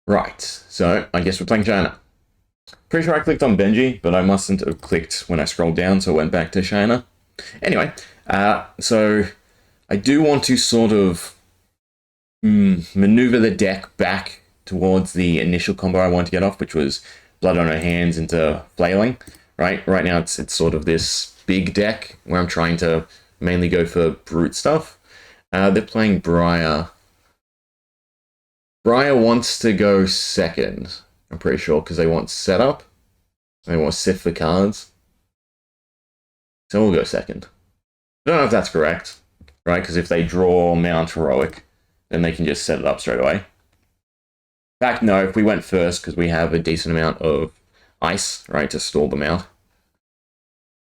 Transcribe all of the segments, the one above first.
Right, so I guess we're playing Shiyanna. Pretty sure I clicked on Benji, but I mustn't have clicked when I scrolled down, so I went back to Shiyanna. Anyway, so I do want to sort of maneuver the deck back towards the initial combo I wanted to get off, which was Blood on Her Hands into Flailing. Right now it's sort of this big deck where I'm trying to mainly go for brute stuff. They're playing Briar. Briar wants to go second, I'm pretty sure, because they want setup. They want to sift the cards. So we'll go second. I don't know if that's correct, right? Because if they draw Mount Heroic, then they can just set it up straight away. In fact, no, if we went first, because we have a decent amount of ice, right, to stall them out.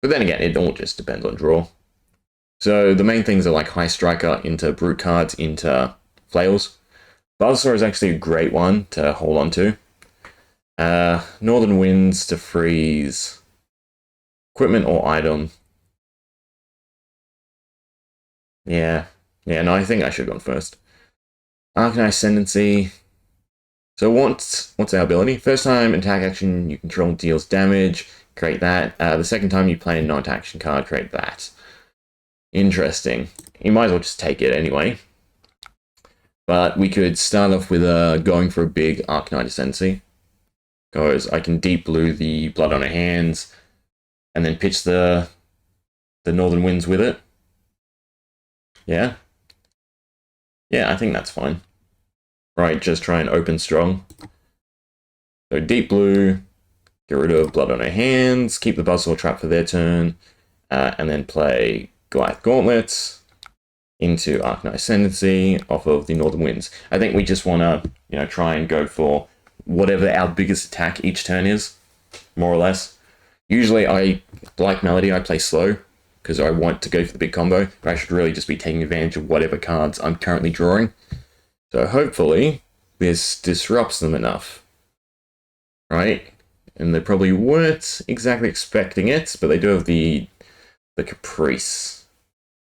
But then again, it all just depends on draw. So the main things are like High Striker into brute cards into flails. Buzzsaw is actually a great one to hold on to. Northern Winds to freeze equipment or item. Yeah, no, I think I should have gone first. Arcanine Ascendancy. So what's our ability? First time attack action you control deals damage, create that. The second time you play a non-attack action card, create that. Interesting. You might as well just take it anyway. But we could start off with going for a big Arcanine Ascendancy. Because I can deep blue the Blood on Her Hands, and then pitch the Northern Winds with it. Yeah, I think that's fine. Right, just try and open strong. So deep blue, get rid of Blood on Her Hands, keep the Buzzsaw trap for their turn, and then play Goliath Gauntlets into Arcanine Ascendancy off of the Northern Winds. I think we just want to, try and go for whatever our biggest attack each turn is, more or less. Usually I like Melody, I play slow, because I want to go for the big combo, but I should really just be taking advantage of whatever cards I'm currently drawing. So hopefully this disrupts them enough, right? And they probably weren't exactly expecting it, but they do have the Caprice.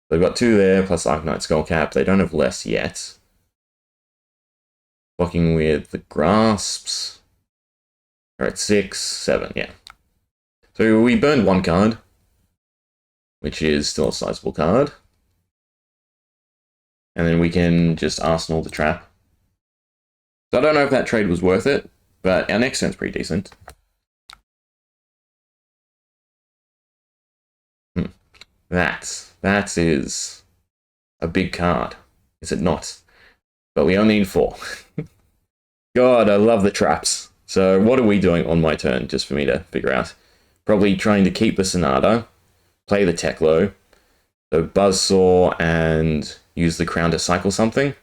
They've got 2 there, plus Arcanine Skullcap. They don't have less yet. Blocking with the Grasps. Alright, 6, 7, yeah. So we burned 1 card, which is still a sizable card. And then we can just Arsenal the trap. So I don't know if that trade was worth it, but our next turn's pretty decent. That is a big card, is it not? But we only need 4. God, I love the traps. So what are we doing on my turn, just for me to figure out? Probably trying to keep the Sonata, play the Teklo, so Buzzsaw and use the Crown to cycle something,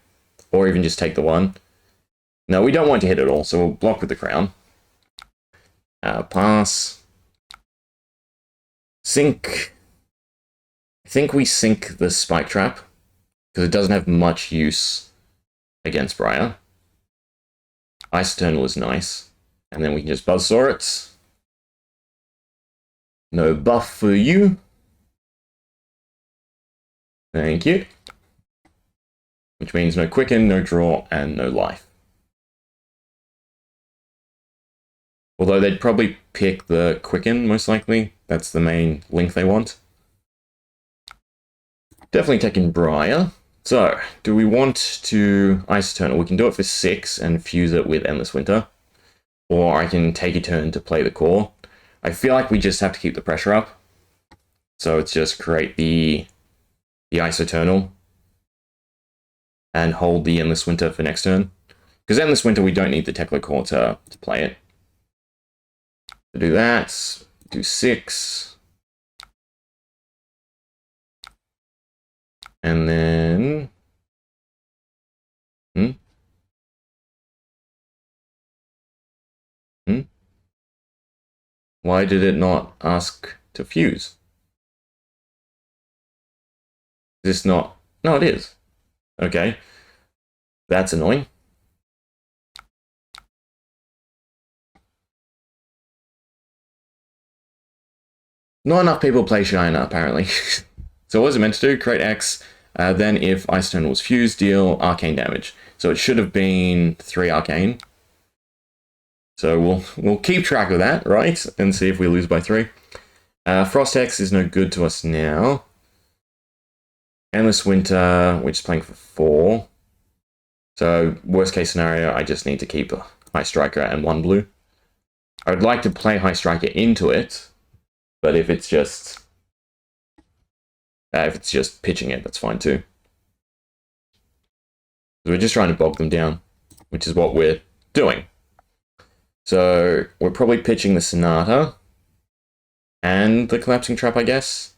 or even just take the 1. No, we don't want to hit it all, so we'll block with the Crown. Pass. Sink. I think we sink the Spike Trap, because it doesn't have much use against Briar. Ice Eternal is nice, and then we can just Buzzsaw it. No buff for you. Thank you. Which means no Quicken, no Draw, and no Life. Although they'd probably pick the Quicken, most likely. That's the main link they want. Definitely taking Briar. So, do we want to Ice Eternal? We can do it for 6 and fuse it with Endless Winter. Or I can take a turn to play the core. I feel like we just have to keep the pressure up. So it's just create the Ice Eternal and hold the Endless Winter for next turn. Because Endless Winter, we don't need the Teklo core to play it. To do that, do 6. And then... Why did it not ask to fuse? Is this not... No, it is. Okay. That's annoying. Not enough people play Shiyanna, apparently. So what was it meant to do? Create X, then if Ice Eternal was fused, deal arcane damage. So it should have been 3 arcane. So we'll keep track of that, right? And see if we lose by 3. Frost Hex is no good to us now. Endless Winter, we're just playing for 4. So worst case scenario, I just need to keep a High Striker and 1 blue. I would like to play High Striker into it, but if it's just pitching it, that's fine too. So we're just trying to bog them down, which is what we're doing. So we're probably pitching the Sonata and the Collapsing Trap, I guess.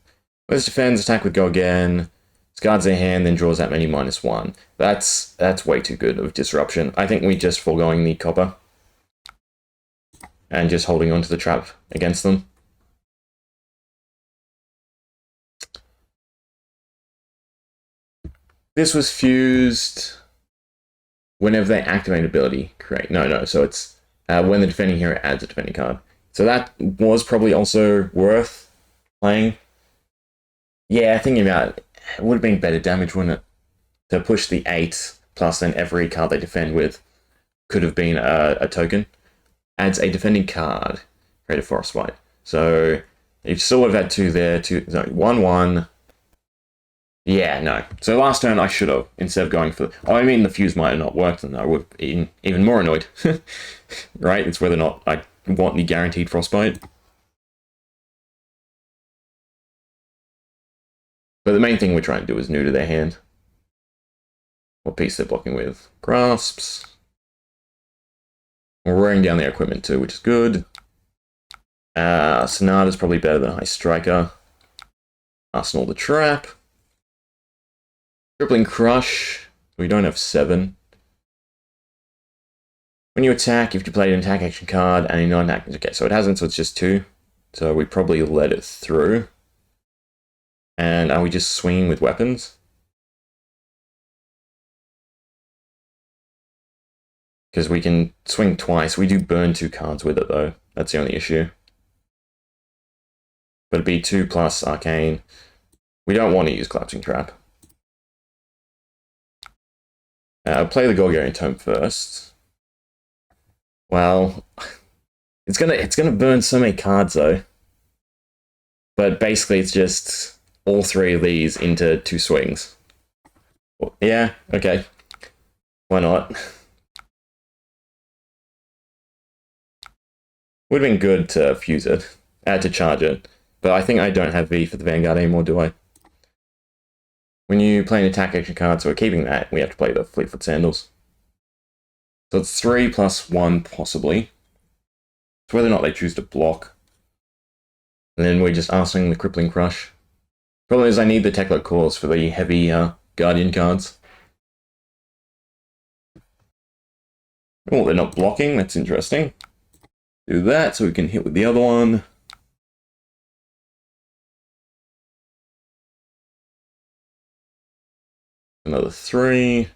Let's defends, attack with Go Again, discards their hand, then draws that many -1. That's way too good of disruption. I think we just foregoing the copper and just holding on to the trap against them. This was fused whenever they activate an ability. Correct. No. So it's when the defending hero adds a defending card. So that was probably also worth playing. Yeah, thinking about it, it would have been better damage, wouldn't it? To push the 8, plus then every card they defend with could have been a token. Adds a defending card. Create a forest white. So you still would have had 2 there. 1/1. Yeah, no. So last turn I should have, instead of going for... I mean, the fuse might have not worked, and I would have been even more annoyed. Right? It's whether or not I want the guaranteed frostbite. But the main thing we're trying to do is neuter their hand. What piece they're blocking with? Grasps. We're wearing down their equipment too, which is good. Sonata's probably better than High Striker. Arsenal the Trap. Crippling Crush. We don't have 7. When you attack, if you play an attack action card and a non-attack... Okay, so it hasn't, so it's just 2. So we probably let it through. And are we just swinging with weapons? Because we can swing twice. We do burn 2 cards with it, though. That's the only issue. But it'd be 2 plus Arcane. We don't want to use Collapsing Trap. I'll play the Golgarian Tome first. Well, it's gonna burn so many cards, though. But basically, it's just all 3 of these into 2 swings. Yeah, okay. Why not? Would have been good to fuse it, to charge it, but I think I don't have V for the Vanguard anymore, do I? When you play an attack action card, so we're keeping that, we have to play the Fleetfoot Sandals. So it's 3 plus 1, possibly. It's whether or not they choose to block. And then we're just asking the Crippling Crush. Problem is I need the Teklo Cores for the heavy Guardian cards. Oh, they're not blocking, that's interesting. Do that so we can hit with the other one. Another 3.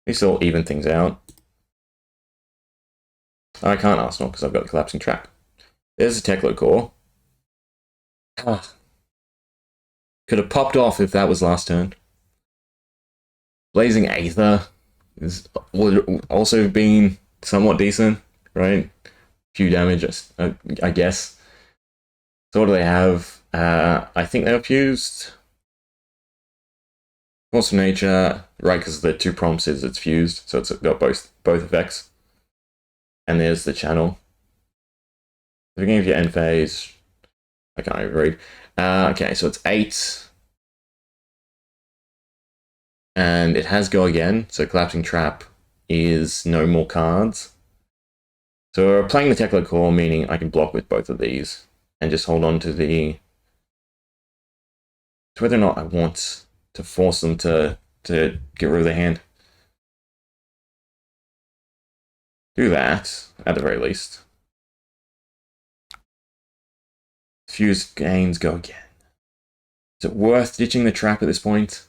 These all even things out. I can't Arsenal because I've got the Collapsing Trap. There's a Teklo Core. Could have popped off if that was last turn. Blazing Aether would also been somewhat decent, right? Few damage, I guess. So what do they have? I think they're fused. Force of Nature, right, because the 2 promises it's fused, so it's got both effects. And there's the channel. The beginning of your end phase. I can't even read. Okay, so it's 8. And it has Go Again, so Collapsing Trap is no more cards. So we're playing the Teklo Core, meaning I can block with both of these and just hold on to the... It's whether or not I want to force them to get rid of their hand. Do that, at the very least. Fuse gains Go Again. Is it worth ditching the trap at this point?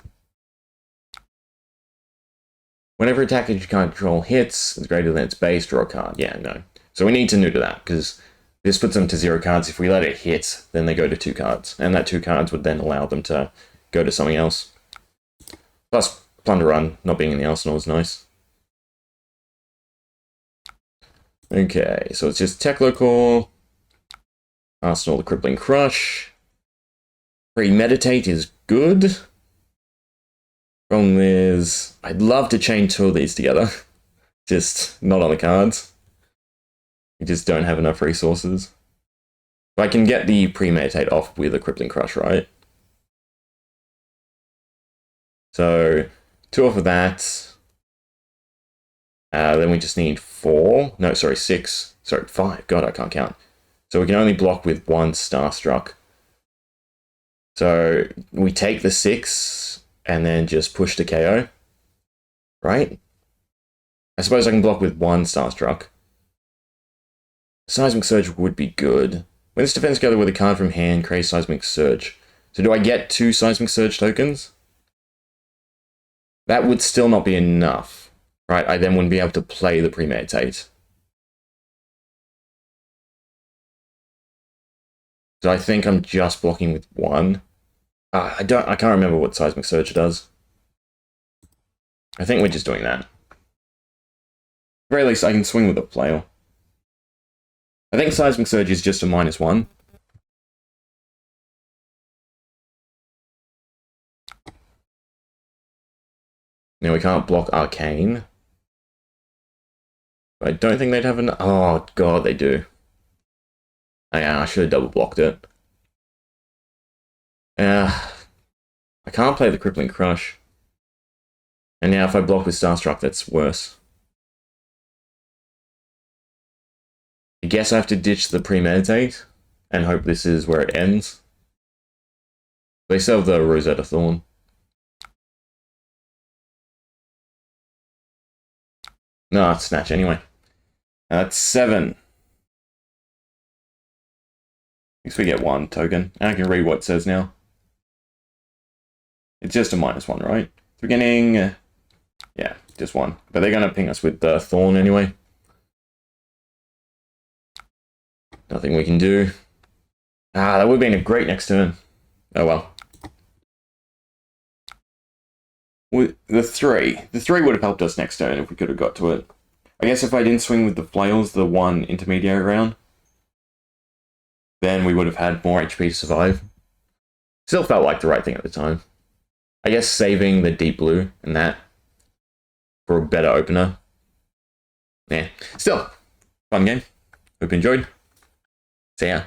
Whenever attack you can't control hits, it's greater than its base, draw a card. Yeah, no. So we need to neuter that, because this puts them to 0 cards. If we let it hit, then they go to 2 cards. And that 2 cards would then allow them to go to something else. Plus, Plunder Run not being in the arsenal is nice. Okay, so it's just Teklovossen, Arsenal the Crippling Crush. Premeditate is good. Problem is, I'd love to chain two of these together. Just not on the cards. We just don't have enough resources. But I can get the premeditate off with a Crippling Crush, right? So, 2 off of that. Then we just need 4. No, sorry, 6. Sorry, 5. God, I can't count. So we can only block with 1 Starstruck. So we take the 6 and then just push to KO. Right? I suppose I can block with 1 Starstruck. Seismic Surge would be good. When this defends together with a card from hand, create Seismic Surge. So do I get 2 Seismic Surge tokens? That would still not be enough. Right, I then wouldn't be able to play the premeditate. So I think I'm just blocking with 1. I can't remember what Seismic Surge does. I think we're just doing that. At the very least, I can swing with a flail. I think Seismic Surge is just a -1. Now we can't block Arcane. But I don't think they'd have an... Oh, God, they do. Oh, yeah, I should have double blocked it. I can't play the Crippling Crush. And now if I block with Starstruck, that's worse. I guess I have to ditch the premeditate and hope this is where it ends. They still have the Rosetta Thorn. No, it's Snatch anyway. That's 7. I guess we get 1 token. And I can read what it says now. It's just a -1, right? Beginning, yeah, just 1. But they're going to ping us with the Thorn anyway. Nothing we can do. That would have been a great next turn. Oh well. The 3 would have helped us next turn if we could have got to it. I guess if I didn't swing with the flails, the 1 intermediary round, then we would have had more HP to survive. Still felt like the right thing at the time. I guess saving the deep blue and that for a better opener. Yeah, still, fun game. Hope you enjoyed. See ya.